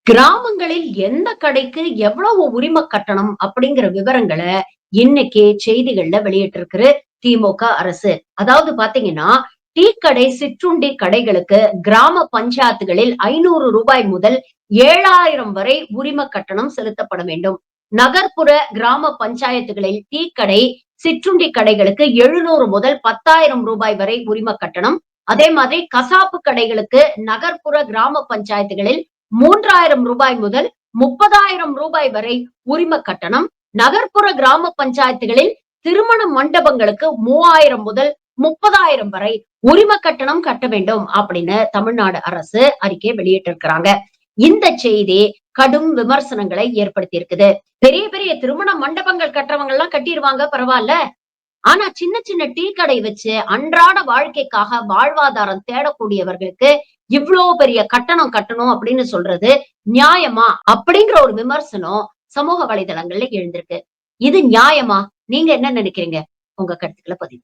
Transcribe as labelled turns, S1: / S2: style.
S1: கிராமங்களில் எந்த கடைக்கு எவ்வளவு உரிம கட்டணம் அப்படிங்கிற விவரங்களை இன்னைக்கு செய்திகள்ல வெளியிட்டிருக்கு திமுக அரசு. அதாவது பாத்தீங்கன்னா, டீ கடை, சிற்றுண்டி கடைகளுக்கு கிராம பஞ்சாயத்துகளில் 500 ரூபாய் முதல் 7,000 வரை உரிம கட்டணம் செலுத்தப்பட வேண்டும். நகர்ப்புற கிராம பஞ்சாயத்துகளில் டீ கடை, சிற்றுண்டி கடைகளுக்கு 700 முதல் 10,000 ரூபாய் வரை உரிம கட்டணம். அதே மாதிரி கசாப்பு கடைகளுக்கு நகர்ப்புற கிராம பஞ்சாயத்துகளில் 3,000 ரூபாய் முதல் 30,000 ரூபாய் வரை உரிம கட்டணம். நகர்ப்புற கிராம பஞ்சாயத்துகளில் திருமண மண்டபங்களுக்கு 3,000 முதல் 30,000 வரை உரிம கட்டணம் கட்ட வேண்டும் அப்படின்னு தமிழ்நாடு அரசு அறிக்கை வெளியிட்டிருக்கிறாங்க. இந்த செய்தி கடும் விமர்சனங்களை ஏற்படுத்தி இருக்குது. பெரிய பெரிய திருமண மண்டபங்கள் கட்டுறவங்க எல்லாம் கட்டிடுவாங்க, பரவாயில்ல. ஆனா சின்ன சின்ன டீ கடை வச்சு அன்றாட வாழ்க்கைக்காக வாழ்வாதாரம் தேடக்கூடியவர்களுக்கு இவ்ளோ பெரிய கட்டணம் கட்டணும் அப்படின்னு சொல்றது நியாயமா? அப்படிங்கிற ஒரு விமர்சனம் சமூக வலைதளங்கள்ல எழுந்திருக்கு. இது நியாயமா? நீங்க என்ன நினைக்கிறீங்க? உங்க கருத்துக்களை பதிவு